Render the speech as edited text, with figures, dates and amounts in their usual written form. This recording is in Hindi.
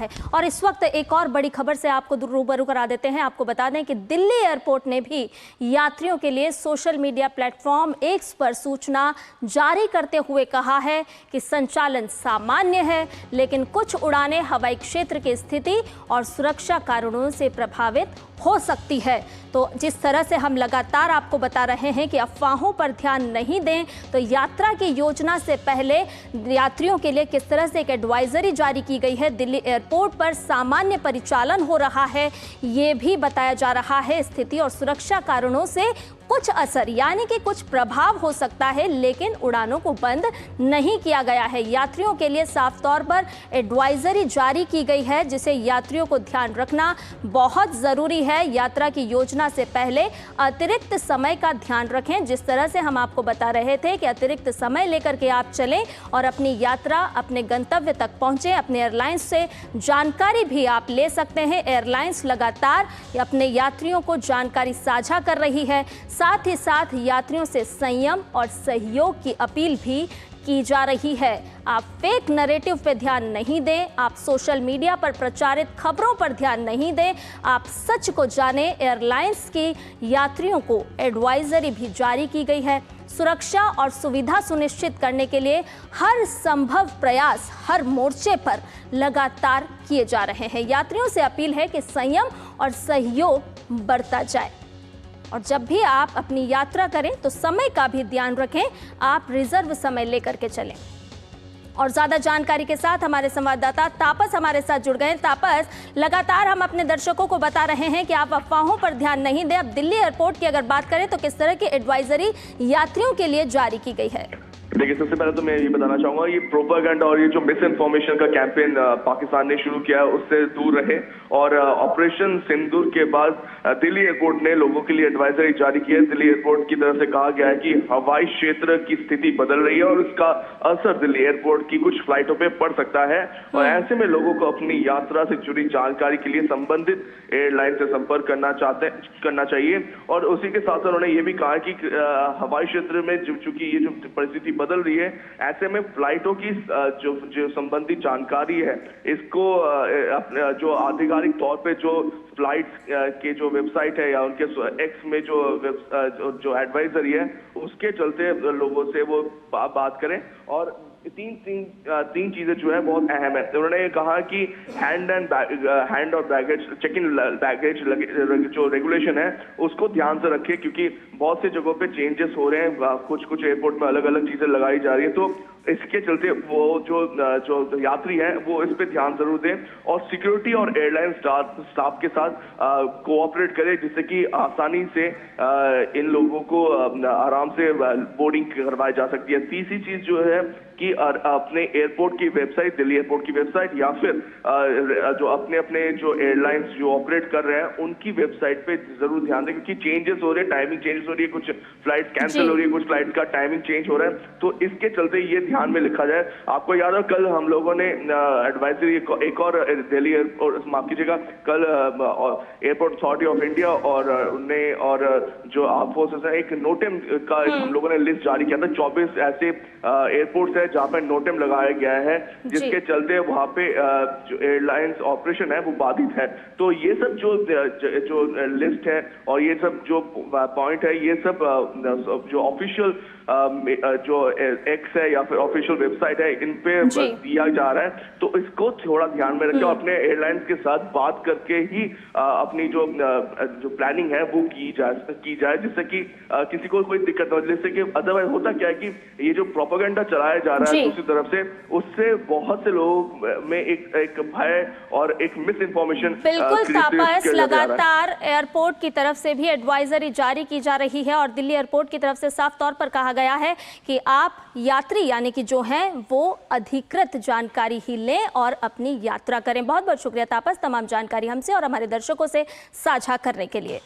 है। और इस वक्त एक और बड़ी खबर से आपको रूबरू करा देते हैं। आपको बता दें कि दिल्ली एयरपोर्ट ने भी यात्रियों के लिए सोशल मीडिया प्लेटफॉर्म एक्स पर सूचना जारी करते हुए कहा है कि संचालन सामान्य है, लेकिन कुछ उड़ानें हवाई क्षेत्र की स्थिति और सुरक्षा कारणों से प्रभावित हो सकती है। तो जिस तरह से हम लगातार आपको बता रहे हैं कि अफवाहों पर ध्यान नहीं दें, तो यात्रा की योजना से पहले यात्रियों के लिए किस तरह से एक एडवाइजरी जारी की गई है। दिल्ली एयरपोर्ट पर सामान्य परिचालन हो रहा है, ये भी बताया जा रहा है। स्थिति और सुरक्षा कारणों से कुछ असर यानी कि कुछ प्रभाव हो सकता है, लेकिन उड़ानों को बंद नहीं किया गया है। यात्रियों के लिए साफ तौर पर एडवाइजरी जारी की गई है, जिसे यात्रियों को ध्यान रखना बहुत ज़रूरी है। यात्रा की योजना से पहले अतिरिक्त समय का ध्यान रखें। जिस तरह से हम आपको बता रहे थे कि अतिरिक्त समय लेकर के आप चलें और अपनी यात्रा अपने गंतव्य तक पहुँचें। अपने एयरलाइंस से जानकारी भी आप ले सकते हैं। एयरलाइंस लगातार अपने यात्रियों को जानकारी साझा कर रही है। साथ ही साथ यात्रियों से संयम और सहयोग की अपील भी की जा रही है। आप फेक नैरेटिव पे ध्यान नहीं दें, आप सोशल मीडिया पर प्रचारित खबरों पर ध्यान नहीं दें, आप सच को जानें। एयरलाइंस की यात्रियों को एडवाइजरी भी जारी की गई है। सुरक्षा और सुविधा सुनिश्चित करने के लिए हर संभव प्रयास हर मोर्चे पर लगातार किए जा रहे हैं। यात्रियों से अपील है कि संयम और सहयोग बरता जाए और जब भी आप अपनी यात्रा करें तो समय का भी ध्यान रखें। आप रिजर्व समय लेकर के चलें। और ज़्यादा जानकारी के साथ हमारे संवाददाता तापस हमारे साथ जुड़ गए। तापस, लगातार हम अपने दर्शकों को बता रहे हैं कि आप अफवाहों पर ध्यान नहीं दें। अब दिल्ली एयरपोर्ट की अगर बात करें तो किस तरह की एडवाइजरी यात्रियों के लिए जारी की गई है? देखिए, सबसे पहले तो मैं ये बताना चाहूंगा, ये प्रोपेगेंडा और ये जो मिस इन्फॉर्मेशन का कैंपेन पाकिस्तान ने शुरू किया है उससे दूर रहे। और ऑपरेशन सिंदूर के बाद दिल्ली एयरपोर्ट ने लोगों के लिए एडवाइजरी जारी की है। दिल्ली एयरपोर्ट की तरफ से कहा गया है कि हवाई क्षेत्र की स्थिति बदल रही है और उसका असर दिल्ली एयरपोर्ट की कुछ फ्लाइटों पे पड़ सकता है। और ऐसे में लोगों को अपनी यात्रा से जुड़ी जानकारी के लिए संबंधित एयरलाइन से संपर्क करना चाहिए। और उसी के साथ उन्होंने ये भी कहा कि हवाई क्षेत्र में चूंकि ये जो परिस्थिति बदल रही है, ऐसे में फ्लाइटों की जो संबंधित जानकारी है, इसको जो आधिकारिक तौर पे जो फ्लाइट के जो वेबसाइट है या उनके एक्स में जो एडवाइजरी है, उसके चलते लोगों से वो बात करें। और तीन चीजें जो है बहुत अहम है। उन्होंने कहा कि हैंड और बैगेज चेक इन बैगेज जो रेगुलेशन है उसको ध्यान से रखें, क्योंकि बहुत सी जगहों पे चेंजेस हो रहे हैं। कुछ एयरपोर्ट में अलग अलग चीजें लगाई जा रही है, तो इसके चलते वो जो यात्री हैं वो इस पे ध्यान जरूर दें। और सिक्योरिटी और एयरलाइन स्टाफ के साथ कोऑपरेट करें, जिससे कि आसानी से इन लोगों को आराम से बोर्डिंग करवाई जा सकती है। तीसरी चीज जो है कि अपने एयरपोर्ट की वेबसाइट, दिल्ली एयरपोर्ट की वेबसाइट या फिर जो अपने जो एयरलाइंस जो ऑपरेट कर रहे हैं उनकी वेबसाइट पे जरूर ध्यान दें, क्योंकि चेंजेस हो रहे हैं, टाइमिंग चेंजेस हो रही है, कुछ फ्लाइट कैंसिल हो रही है, कुछ फ्लाइट का टाइमिंग चेंज हो रहा है। तो इसके चलते ये ध्यान में लिखा जाए। आपको याद है कल हम लोगों ने एडवाइजरी एक और दिल्ली एयरपोर्ट, माफ कीजिएगा, कल एयरपोर्ट अथॉरिटी ऑफ इंडिया और जो आर्म फोर्सेस है, एक नोटेम का हम लोगों ने लिस्ट जारी किया था। 24 ऐसे एयरपोर्ट्स है जहां पर नोटेम लगाया गया है, जिसके चलते वहां पे जो एयरलाइंस ऑपरेशन है वो बाधित है। तो ये सब जो लिस्ट है और ये सब जो पॉइंट है, ये सब जो ऑफिशियल जो एक्स है या फिर ऑफिशियल वेबसाइट है, इन पे दिया जा रहा है। तो इसको थोड़ा ध्यान में रखें और अपने एयरलाइंस के साथ बात करके ही अपनी जो प्लानिंग है वो की जाए, जिससे कि किसी को कोई दिक्कत हो। जैसे कि अदरवाइज होता क्या है कि ये जो प्रोपेगेंडा चलाया जा रहा है दूसरी तरफ से, उससे बहुत से लोगों में एक भय और एक मिस इन्फॉर्मेशन। बिल्कुल तापस, लगातार एयरपोर्ट की तरफ से भी एडवाइजरी जारी की जा रही है और दिल्ली एयरपोर्ट की तरफ से साफ तौर पर कहा गया है कि आप यात्री यानी कि जो हैं वो अधिकृत जानकारी ही लें और अपनी यात्रा करें। बहुत बहुत शुक्रिया तापस, तमाम जानकारी हमसे और हमारे दर्शकों से साझा करने के लिए।